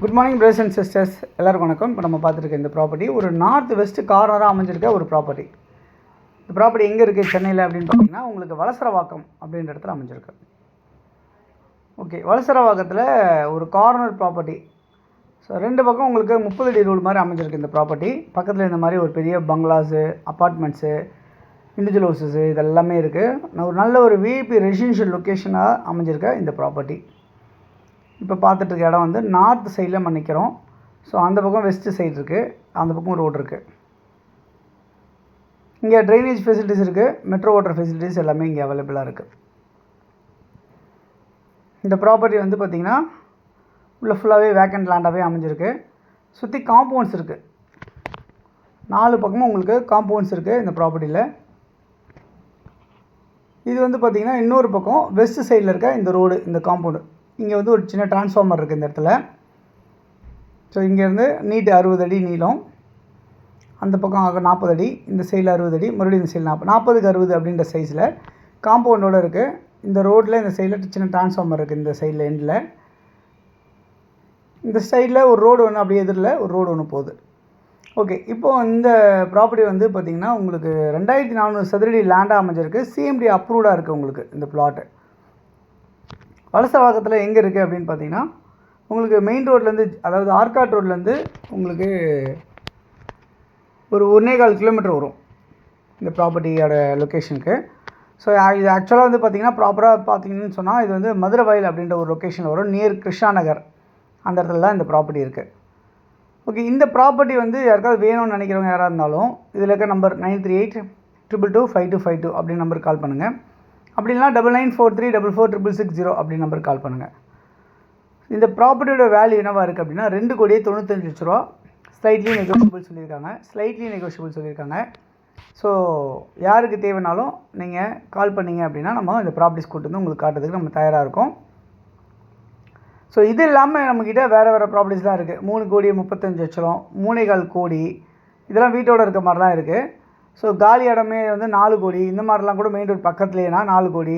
Good morning brothers and sisters, எல்லாருக்கும் வணக்கம். இப்போ நம்ம பார்த்துருக்க இந்த ப்ராப்பர்ட்டி ஒரு நார்த் வெஸ்ட் கார்னராக அமைஞ்சிருக்க ஒரு ப்ராப்பர்ட்டி. இந்த ப்ராப்பர்ட்டி எங்கே இருக்குது சென்னையில் அப்படின்னு பார்த்தீங்கன்னா உங்களுக்கு வலசரவாக்கம் அப்படின்ற இடத்துல அமைஞ்சிருக்கு. ஓகே, வலசரவாக்கத்தில் ஒரு கார்னர் ப்ராப்பர்ட்டி. ஸோ ரெண்டு பக்கம் உங்களுக்கு 30 அடி ரோடு மாதிரி அமைஞ்சிருக்கு இந்த ப்ராப்பர்ட்டி. பக்கத்தில் இந்த மாதிரி ஒரு பெரிய பங்களாஸு, அப்பார்ட்மெண்ட்ஸு, இண்டிவிஜுவல் ஹவுசஸ்ஸு இதெல்லாமே இருக்குது. ஒரு நல்ல ஒரு விஐபி ரெசிடென்ஷியல் லொக்கேஷனாக அமைஞ்சிருக்க இந்த ப்ராப்பர்ட்டி. இப்போ பார்த்துட்டு இருக்க இடம் வந்து நார்த் சைடில் நம்ம நிற்கிறோம். ஸோ அந்த பக்கம் வெஸ்ட்டு சைடு இருக்குது, அந்த பக்கம் ரோடு இருக்குது. இங்கே ட்ரைனேஜ் ஃபெசிலிட்டிஸ் இருக்குது, மெட்ரோ வாட்டர் ஃபெசிலிட்டிஸ் எல்லாமே இங்கே அவைலபிளாக இருக்குது. இந்த ப்ராப்பர்ட்டி வந்து பார்த்திங்கன்னா உள்ள ஃபுல்லாகவே வேக்கண்ட் லேண்டாகவே அமைஞ்சிருக்கு. சுற்றி காம்பவுண்ட்ஸ் இருக்குது, 4 பக்கமும் உங்களுக்கு காம்பவுண்ட்ஸ் இருக்குது இந்த ப்ராப்பர்ட்டியில். இது வந்து பார்த்திங்கன்னா இன்னொரு பக்கம் வெஸ்ட் சைடில் இருக்க இந்த ரோடு, இந்த காம்பவுண்டு. இங்கே வந்து ஒரு சின்ன டிரான்ஸ்ஃபார்மர் இருக்குது இந்த இடத்துல. ஸோ இங்கேருந்து நீட்டு 60 அடி நீளம், அந்த பக்கம் 40 அடி, இந்த சைடில் 60 அடி, மறுபடியும் இந்த சைடில் 40க்கு 60 அப்படின்ற சைஸில் காம்பவுண்டோடு இருக்குது. இந்த ரோட்டில் இந்த சைடில் சின்ன டிரான்ஸ்ஃபார்மர் இருக்குது இந்த சைடில் எண்டில். இந்த சைடில் ஒரு ரோடு ஒன்று, அப்படியே எதிரில் ஒரு ரோடு ஒன்று போகுது. ஓகே, இப்போது இந்த ப்ராப்பர்ட்டி வந்து பார்த்திங்கன்னா உங்களுக்கு 2400 சதுரடி லேண்டாக அமைஞ்சிருக்கு. சிஎம்டி அப்ரூவ்டாக இருக்குது உங்களுக்கு இந்த பிளாட்டு. வலசரவாக்கத்தில் எங்கே இருக்குது அப்படின்னு பார்த்தீங்கன்னா உங்களுக்கு மெயின் ரோட்லேருந்து, அதாவது ஆர்காட் ரோட்லேருந்து உங்களுக்கு ஒரு 1.25 கிலோமீட்டர் வரும் இந்த ப்ராப்பர்ட்டியோட லொக்கேஷனுக்கு. ஸோ இது ஆக்சுவலாக வந்து பார்த்திங்கன்னா ப்ராப்பராக பார்த்தீங்கன்னு சொன்னால் இது வந்து மதுரை வயல் அப்படின்ற ஒரு லொக்கேஷனில் வரும், நியர் கிருஷ்ணா நகர். அந்த இடத்துல தான் இந்த ப்ராப்பர்ட்டி இருக்குது. ஓகே, இந்த ப்ராப்பர்ட்டி வந்து யாருக்காவது வேணும்னு நினைக்கிறவங்க யாராக இருந்தாலும் இதில் இருக்க நம்பர் 9382225252 அப்படின்னு நம்பருக்கு கால் பண்ணுங்கள். அப்படி இல்லைனா 9943446660 அப்படி நம்பருக்கு கால் பண்ணுங்கள். இந்த ப்ராப்பர்ட்டியோட வேல்யூ என்னவாக இருக்குது அப்படின்னா 2,95,00,000 ரூபா. ஸ்லைட்லி நெகோஷியபிள் சொல்லியிருக்காங்க. ஸோ யாருக்கு தேவைனாலும் நீங்கள் கால் பண்ணிங்க அப்படின்னா நம்ம இந்த ப்ராப்பர்ட்டிஸ் கூட்டு வந்து உங்களுக்கு காட்டுறதுக்கு நம்ம தயாராக இருக்கோம். ஸோ இது இல்லாமல் நம்மக்கிட்ட வேறு ப்ராப்பர்ட்டிஸ்லாம் இருக்குது. 3,35,00,000, 3.25 கோடி, இதெல்லாம் வீட்டோடு இருக்க மாதிரிலாம் இருக்குது. ஸோ காலி இடமே வந்து 4 கோடி, இந்த மாதிரிலாம் கூட மெயின் ரோடு பக்கத்துலேனா 4 கோடி,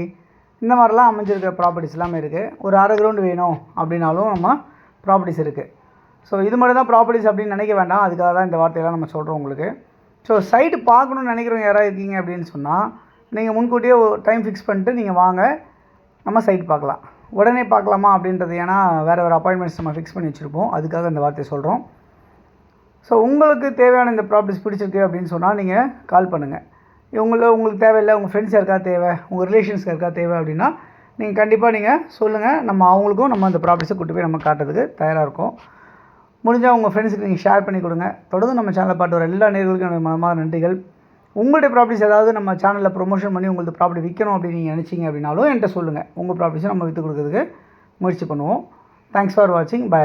இந்த மாதிரிலாம் அமைஞ்சிருக்கிற ப்ராப்பர்ட்டிஸ் எல்லாமே இருக்குது. ஒரு அரை கிரவுண்டு வேணும் அப்படின்னாலும் நம்ம ப்ராப்பர்ட்டிஸ் இருக்குது. ஸோ இது மட்டும் தான் ப்ராப்பர்ட்டிஸ் அப்படின்னு நினைக்க வேண்டாம், அதுக்காக தான் இந்த வார்த்தையெல்லாம் நம்ம சொல்கிறோம் உங்களுக்கு. ஸோ சைட்டு பார்க்கணுன்னு நினைக்கிறவங்க யாராவது இருக்கீங்க அப்படின்னு சொன்னால் நீங்கள் முன்கூட்டியே ஒரு டைம் ஃபிக்ஸ் பண்ணிட்டு நீங்கள் வாங்க, நம்ம சைட் பார்க்கலாம். உடனே பார்க்கலாமா அப்படின்றது, ஏன்னா வேறு அப்பாயின்மெண்ட்ஸ் நம்ம ஃபிக்ஸ் பண்ணி வச்சுருப்போம், அதுக்காக இந்த வார்த்தையை சொல்கிறோம். ஸோ உங்களுக்கு தேவையான இந்த ப்ராப்பர்ட்டிஸ் பிடிச்சிருக்கு அப்படின்னு சொன்னால் நீங்கள் கால் பண்ணுங்கள். உங்களுக்கு தேவையில்லை, உங்கள் ஃப்ரெண்ட்ஸ் யாருக்காவது தேவை, உங்கள் ரிலேஷன்ஸ் யாருக்காவது தேவை அப்படின்னா நீங்கள் கண்டிப்பாக நீங்கள் சொல்லுங்கள். நம்ம அவங்களுக்கும் நம்ம அந்த ப்ராப்பர்ட்டிஸை கூட்டு போய் நம்ம காட்டுறதுக்கு தயாராக இருக்கும். முடிஞ்சால் உங்கள் ஃப்ரெண்ட்ஸுக்கு நீங்கள் ஷேர் பண்ணி கொடுங்க. தொடர்ந்து நம்ம சேனலை பார்த்து வர எல்லா நேயர்களுக்கும் எனக்கு மனமார்ந்த நன்றிகள். உங்களுடைய ப்ராப்பர்ட்டிஸ் ஏதாவது நம்ம சேனலில் ப்ரொமோஷன் பண்ணி உங்களுக்கு ப்ராப்பர்ட்டி விற்கணும் அப்படின்னு நீங்கள் நினச்சிங்க அப்படின்னாலும் என்கிட்ட சொல்லுங்கள். உங்கள் ப்ராப்பர்ட்டிஸை நம்ம விற்று கொடுக்குறதுக்கு முயற்சி பண்ணுவோம். தேங்க்ஸ் ஃபார் வாட்சிங். பை.